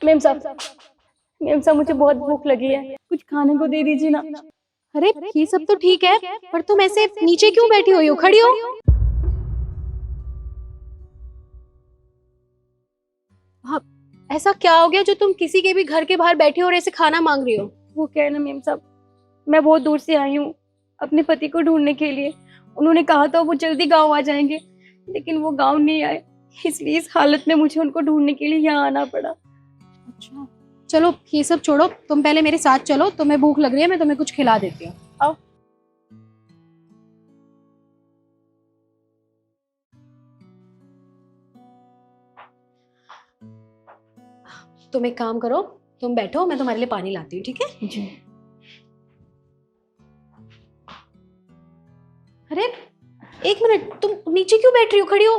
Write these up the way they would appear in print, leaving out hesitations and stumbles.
Ma'am साहब मुझे बहुत भूख लगी है, कुछ खाने को दे दीजिए ना। अरे ये सब तो ठीक है, पर तुम ऐसे नीचे क्यों बैठी हुई हो? खड़ी हो। हाँ, ऐसा क्या हो गया जो तुम किसी के भी घर के बाहर बैठे हो और ऐसे खाना मांग रही हो? वो क्या है ना मेम साहब, मैं बहुत दूर से आई हूँ अपने पति को ढूंढने के लिए। उन्होंने कहा था वो जल्दी गांव आ जाएंगे, लेकिन वो गांव नहीं आए, इसलिए इस हालत में मुझे उनको ढूंढने के लिए यहाँ आना पड़ा। अच्छा, चलो ये सब छोड़ो, तुम पहले मेरे साथ चलो, तुम्हें भूख लग रही है, मैं तुम्हें कुछ खिला देती हूँ। आओ। तुम एक काम करो, तुम बैठो, मैं तुम्हारे लिए पानी लाती हूँ, ठीक है? जी। अरे एक मिनट, तुम नीचे क्यों बैठ रही हो? खड़ी हो।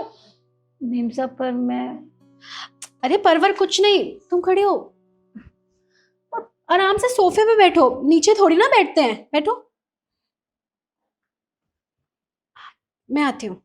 मेम साहब पर मैं। अरे परवर कुछ नहीं, तुम खड़े हो, आराम से सोफे पे बैठो, नीचे थोड़ी ना बैठते हैं, बैठो। मैं आती हूँ।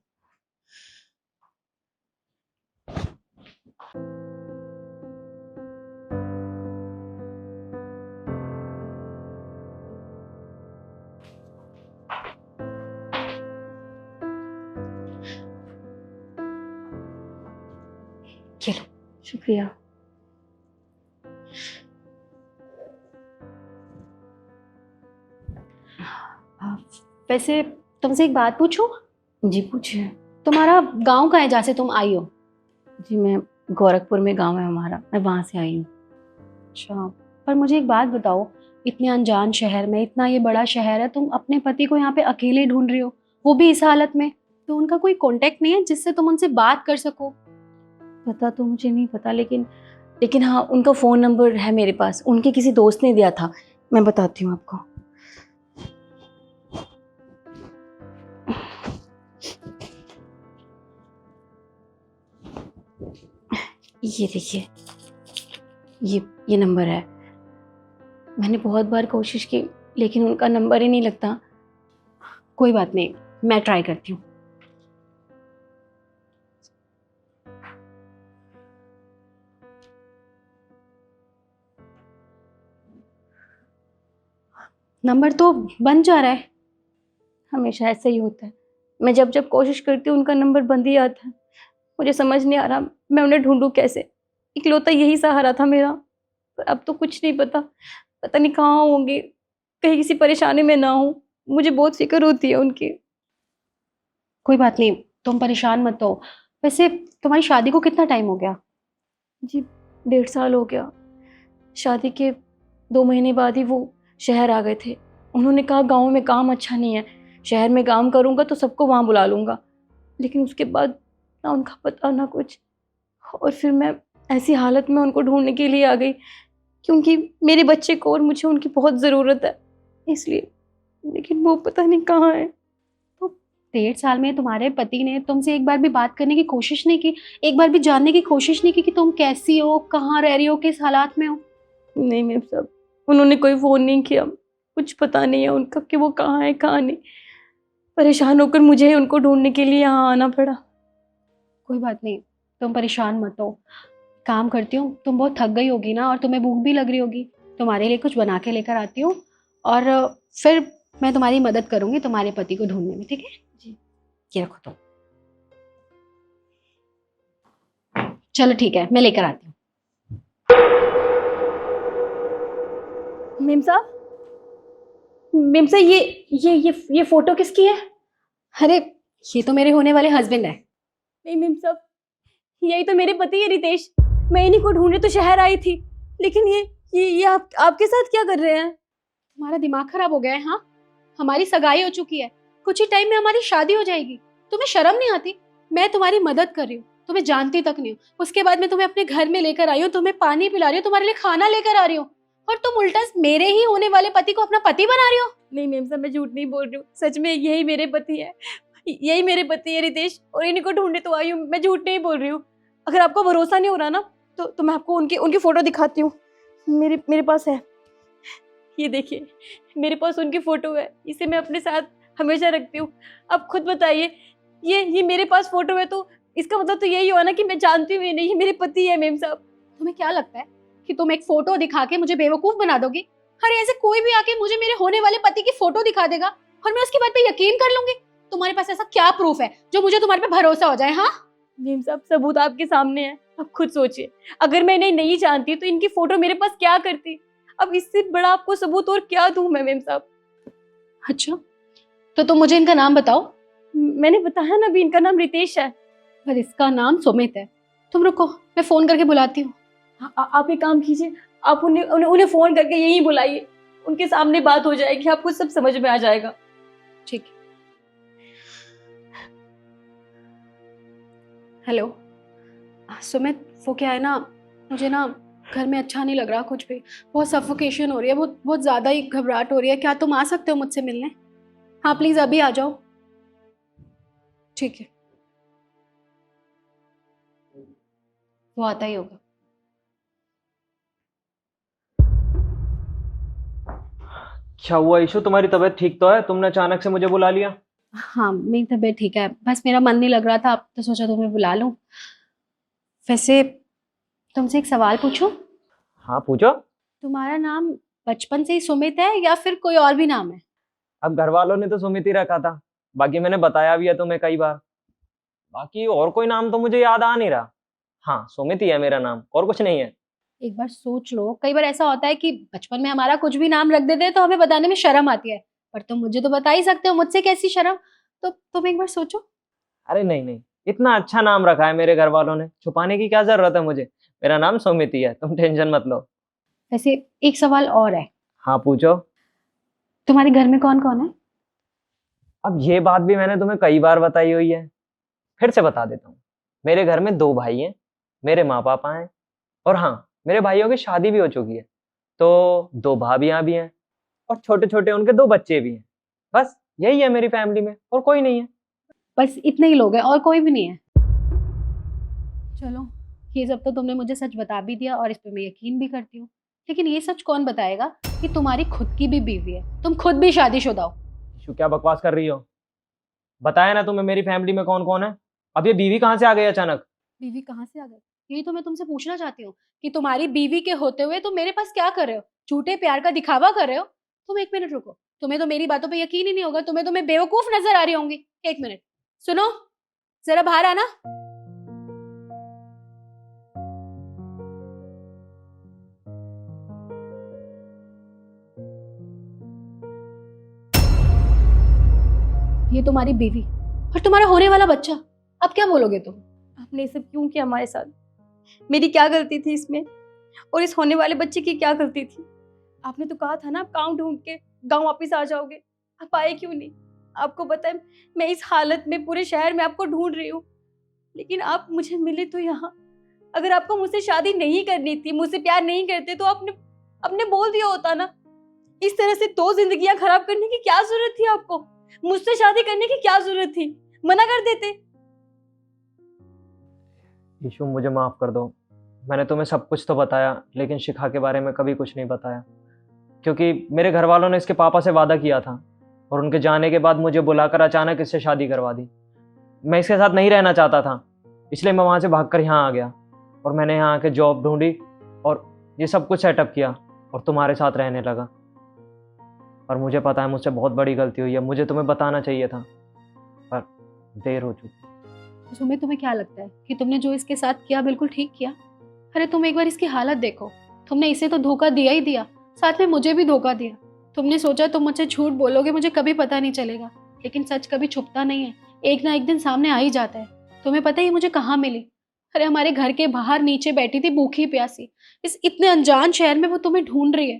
ये लो। शुक्रिया। वैसे तुमसे एक बात पूछूं? जी पूछिए। तुम्हारा गांव कहाँ है जहाँ से तुम आई हो? जी मैं गोरखपुर में गांव है हमारा, मैं वहाँ से आई हूँ। अच्छा, पर मुझे एक बात बताओ, इतने अनजान शहर में, इतना ये बड़ा शहर है, तुम अपने पति को यहाँ पे अकेले ढूंढ रही हो, वो भी इस हालत में, तो उनका कोई कांटेक्ट नहीं है जिससे तुम उनसे बात कर सको? पता तो मुझे नहीं पता, लेकिन हाँ उनका फ़ोन नंबर है मेरे पास, उनके किसी दोस्त ने दिया था, मैं बताती हूँ आपको। ये देखिए, ये नंबर है। मैंने बहुत बार कोशिश की लेकिन उनका नंबर ही नहीं लगता। कोई बात नहीं, मैं ट्राई करती हूँ। नंबर तो बन जा रहा है। हमेशा ऐसा ही होता है, मैं जब जब कोशिश करती हूँ उनका नंबर बंद ही आता है। मुझे समझ नहीं आ रहा मैं उन्हें ढूंढूं कैसे, इकलौता यही सहारा था मेरा। पर अब तो कुछ नहीं पता, पता नहीं कहाँ होंगे, कहीं किसी परेशानी में ना हो। मुझे बहुत फिक्र होती है उनकी। कोई बात नहीं, तुम परेशान मत हो। वैसे तुम्हारी शादी को कितना टाइम हो गया? जी 1.5 साल हो गया। शादी के 2 महीने बाद ही वो शहर आ गए थे। उन्होंने कहा गाँव में काम अच्छा नहीं है, शहर में काम करूँगा तो सबको वहाँ बुला लूँगा। लेकिन उसके बाद ना उनका पता ना कुछ, और फिर मैं ऐसी हालत में उनको ढूंढने के लिए आ गई क्योंकि मेरे बच्चे को और मुझे उनकी बहुत ज़रूरत है, इसलिए। लेकिन वो पता नहीं कहाँ है। तो 1.5 साल में तुम्हारे पति ने तुमसे एक बार भी बात करने की कोशिश नहीं की? एक बार भी जानने की कोशिश नहीं की कि तुम कैसी हो, कहाँ रह रही हो, किस हालात में हो? नहीं मैम साहब, उन्होंने कोई फ़ोन नहीं किया, कुछ पता नहीं है उनका कि वो कहाँ है कहाँ नहीं। परेशान होकर मुझे ही उनको ढूंढने के लिए यहाँ आना पड़ा। कोई बात नहीं, तुम परेशान मत हो। काम करती हूँ, तुम बहुत थक गई होगी ना और तुम्हें भूख भी लग रही होगी, तुम्हारे लिए कुछ बना के लेकर आती हूँ और फिर मैं तुम्हारी मदद करूंगी तुम्हारे पति को ढूंढने में, ठीक है? जी। ये रखो तुम। चलो ठीक है, मैं लेकर आती हूँ। मेम साहब ये फोटो किसकी है? अरे ये तो मेरे होने वाले हस्बैंड है। नहीं मेम साहब, यही तो मेरे पति है रितेश। मैं इन्हीं को ढूंढने तो शहर आई थी, लेकिन ये आपके साथ क्या कर रहे हैं? तुम्हारा दिमाग खराब हो गया है? हाँ, हमारी सगाई हो चुकी है, कुछ ही टाइम में हमारी शादी हो जाएगी। तुम्हें शर्म नहीं आती? मैं तुम्हारी मदद कर रही हूँ, तुम्हें जानती तक नहीं हूँ, उसके बाद मैं तुम्हें अपने घर में लेकर आई हूँ, तुम्हें पानी पिला रही हूँ, तुम्हारे लिए खाना लेकर आ रही हूँ, और तुम उल्टा मेरे ही होने वाले पति को अपना पति बना रही हो। नहीं मेम साहब, मैं झूठ नहीं बोल रही हूँ, सच में यही मेरे पति है, यही मेरे पति है रितेश, और इन्हीं को ढूंढने तो आई हूँ, मैं झूठ नहीं बोल रही हूँ। अगर आपको भरोसा नहीं हो रहा ना तो मैं आपको उनकी फोटो दिखाती हूँ। मेरे पास है, ये देखिए, मेरे पास उनकी फोटो है, इसे मैं अपने साथ हमेशा रखती हूँ। अब खुद बताइए, ये मेरे पास फोटो है तो इसका मतलब तो यही हुआ ना कि मैं जानती हूँ ये नहीं, ये मेरे पति है मेम साहब। तुम्हें क्या लगता है कि तुम एक फोटो दिखा के मुझे बेवकूफ बना दोगी? अरे ऐसे कोई भी आके मुझे मेरे होने वाले पति की फोटो दिखा देगा और मैं उसकी बात पे यकीन कर लूंगी? तुम्हारे पास ऐसा क्या प्रूफ है जो मुझे तुम्हारे पे भरोसा हो जाए? हाँ मेम साहब, सबूत आपके सामने है, अब खुद सोचिए। अगर मैं इन्हें नहीं जानती तो इनकी फोटो मेरे पास क्या करती? अब इससे बड़ा आपको सबूत और क्या दूं मैं मेम साहब? अच्छा, तो तुम मुझे इनका नाम बताओ। मैंने बताया ना अभी, इनका नाम रितेश है। पर इसका नाम सुमित है। तुम रुको, मैं फोन करके बुलाती हूँ। आप एक काम कीजिए, आप उन्हें उन्हें उन्हें फोन करके यही बुलाइए, उनके सामने बात हो जाएगी, आपको सब समझ में आ जाएगा। ठीक है। हेलो सुमित, वो क्या है ना, मुझे ना घर में अच्छा नहीं लग रहा कुछ भी। बहुत सफोकेशन हो रही है, बहुत बहुत ज़्यादा ही घबराहट हो रही है। क्या तुम आ सकते हो मुझसे मिलने? हाँ प्लीज़ अभी आ जाओ। ठीक है, वो आता ही होगा। क्या हुआ ईशु, तुम्हारी तबीयत ठीक तो है? तुमने अचानक से मुझे बुला लिया। हाँ मेरी तबीयत ठीक है, बस मेरा मन नहीं लग रहा था, अब तो सोचा तुम्हें बुला लूं। वैसे तुमसे एक सवाल पूछूं? हाँ पूछो। तुम्हारा नाम बचपन से ही सुमित है या फिर कोई और भी नाम है? अब घर वालों ने तो सुमित ही रखा था, बाकी मैंने बताया भी है तुम्हें कई बार। बाकी और कोई नाम तो मुझे याद आ नहीं रहा। हाँ सुमित ही है मेरा नाम, और कुछ नहीं है। एक बार सोच लो, कई बार ऐसा होता है कि बचपन में हमारा कुछ भी नाम रख देते हैं तो हमें बताने में शर्म आती है, पर तुम मुझे तो बता ही सकते हो, मुझसे कैसी शर्म? तो तुम एक बार सोचो। अरे नहीं नहीं, इतना अच्छा नाम रखा है मेरे घर वालों ने, छुपाने की क्या जरूरत है मुझे। मेरा नाम सुमित ही है, तुम टेंशन मत लो। वैसे एक सवाल और है, हाँ पूछो। तुम्हारे घर में कौन कौन है? अब ये बात भी मैंने तुम्हें कई बार बताई हुई है, फिर से बता देता हूँ। मेरे घर में 2 भाई हैं, मेरे माँ पापा हैं, और हाँ मेरे भाइयों की शादी भी हो चुकी है, तो 2 भाभियां भी हैं, और छोटे छोटे उनके 2 बच्चे भी हैं। बस यही है मेरी फैमिली में, और कोई नहीं है। बस इतने ही लोग हैं और कोई भी नहीं है? चलो, ये सब तो तुमने मुझे सच बता भी दिया और इस पे मैं यकीन भी करती हूँ, लेकिन ये सच कौन बताएगा कि तुम्हारी खुद की भी बीवी है, तुम खुद भी शादीशुदा हो? ईशु क्या बकवास कर रही हो? बताया ना तुम्हें मेरी फैमिली में कौन कौन है। अब ये बीवी कहाँ से आ गई अचानक? बीवी कहाँ से आ गई, यही तो मैं तुमसे पूछना चाहती हूँ कि तुम्हारी बीवी के होते हुए तुम मेरे पास क्या कर रहे हो? झूठे प्यार का दिखावा कर रहे हो? तुम एक मिनट रुको, तुम्हें तो मेरी बातों पे यकीन ही नहीं होगा, तुम्हें तो मैं बेवकूफ नजर आ रही होंगी। एक मिनट सुनो, जरा बाहर आना। ये तुम्हारी बीवी और तुम्हारा होने वाला बच्चा, अब क्या बोलोगे तुम? आपने ये सब क्यों किया हमारे साथ? मेरी क्या गलती थी इसमें? और इस होने वाले बच्चे की क्या गलती थी? आपने तो कहा था ना आप गांव ढूंढ के गांव वापस आ जाओगे, आप आए क्यों नहीं? आपको पता है मैं इस हालत में पूरे शहर में आपको ढूंढ रही हूँ, लेकिन आप मुझे मिले तो यहाँ। अगर आपको मुझसे शादी नहीं करनी थी, मुझसे प्यार नहीं करते, तो आपने आपने बोल दिया होता ना। इस तरह से 2 जिंदगियां खराब करने की क्या जरूरत थी आपको? मुझसे शादी करने की क्या जरूरत थी? मना कर देते। ईशु मुझे माफ कर दो, मैंने तुम्हें सब कुछ तो बताया, लेकिन शिखा के बारे में कभी कुछ नहीं बताया, क्योंकि मेरे घर वालों ने इसके पापा से वादा किया था, और उनके जाने के बाद मुझे बुलाकर अचानक इससे शादी करवा दी। मैं इसके साथ नहीं रहना चाहता था, इसलिए मैं वहाँ से भागकर यहाँ आ गया, और मैंने यहाँ आके जॉब ढूंढी और ये सब कुछ सेटअप किया, और तुम्हारे साथ रहने लगा। और मुझे पता है मुझसे बहुत बड़ी गलती हुई है, मुझे तुम्हें बताना चाहिए था, पर देर हो चुकी। सुमित, तुम्हें क्या लगता है कि तुमने जो इसके साथ किया बिल्कुल ठीक किया? अरे तुम एक बार इसकी हालत देखो, तुमने इसे तो धोखा दिया ही दिया, साथ में मुझे भी धोखा दिया। तुमने सोचा तुम मुझसे झूठ बोलोगे, मुझे कभी पता नहीं चलेगा, लेकिन सच कभी छुपता नहीं है, एक ना एक दिन सामने आ ही जाता है। तुम्हें पता है ये मुझे कहाँ मिली? अरे हमारे घर के बाहर नीचे बैठी थी भूखी प्यासी, इस इतने अनजान शहर में वो तुम्हें ढूंढ रही है।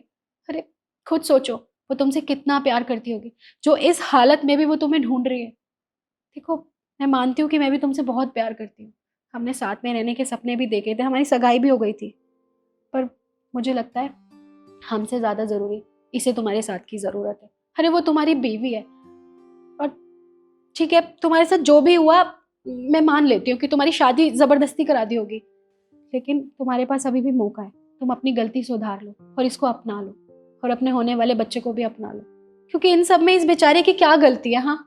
अरे खुद सोचो, वो तुमसे कितना प्यार करती होगी जो इस हालत में भी वो तुम्हें ढूंढ रही है। देखो, मैं मानती हूँ कि मैं भी तुमसे बहुत प्यार करती हूँ, हमने साथ में रहने के सपने भी देखे थे, हमारी सगाई भी हो गई थी, पर मुझे लगता है हमसे ज़्यादा ज़रूरी इसे तुम्हारे साथ की ज़रूरत है। अरे वो तुम्हारी बीवी है, और ठीक है तुम्हारे साथ जो भी हुआ मैं मान लेती हूँ कि तुम्हारी शादी ज़बरदस्ती करा दी होगी, लेकिन तुम्हारे पास अभी भी मौका है, तुम अपनी गलती सुधार लो और इसको अपना लो, और अपने होने वाले बच्चे को भी अपना लो, क्योंकि इन सब में इस बेचारे की क्या गलती है? हाँ,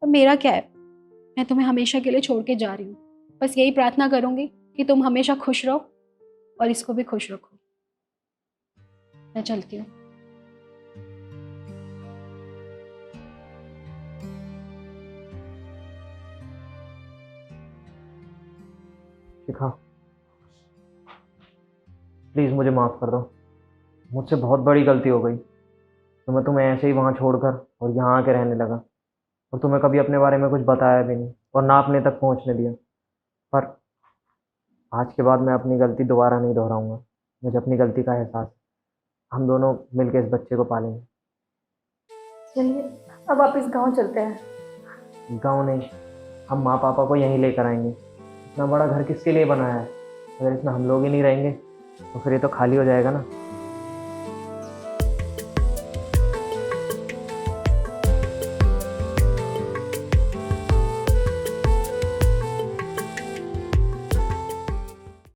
और मेरा क्या है, मैं तुम्हें हमेशा के लिए छोड़ के जा रही हूँ, बस यही प्रार्थना करूंगी कि तुम हमेशा खुश रहो और इसको भी खुश रखो। मैं चलती हूँ। शिखा, प्लीज़ मुझे माफ़ कर दो। मुझसे बहुत बड़ी गलती हो गई। तो मैं तुम्हें ऐसे ही वहाँ छोड़कर और यहाँ आके रहने लगा, और तुम्हें कभी अपने बारे में कुछ बताया भी नहीं और ना अपने तक पहुँचने दिया। पर आज के बाद मैं अपनी गलती दोबारा नहीं दोहराऊंगा। मुझे अपनी गलती का एहसास है। हम दोनों मिलकर इस बच्चे को पालेंगे। चलिए अब वापस गांव चलते हैं। गाँव नहीं, हम माँ पापा को यहीं लेकर आएंगे। इतना बड़ा घर किसके लिए बनाया है? अगर इसमें हम लोग ही नहीं रहेंगे तो फिर ये तो खाली हो जाएगा ना।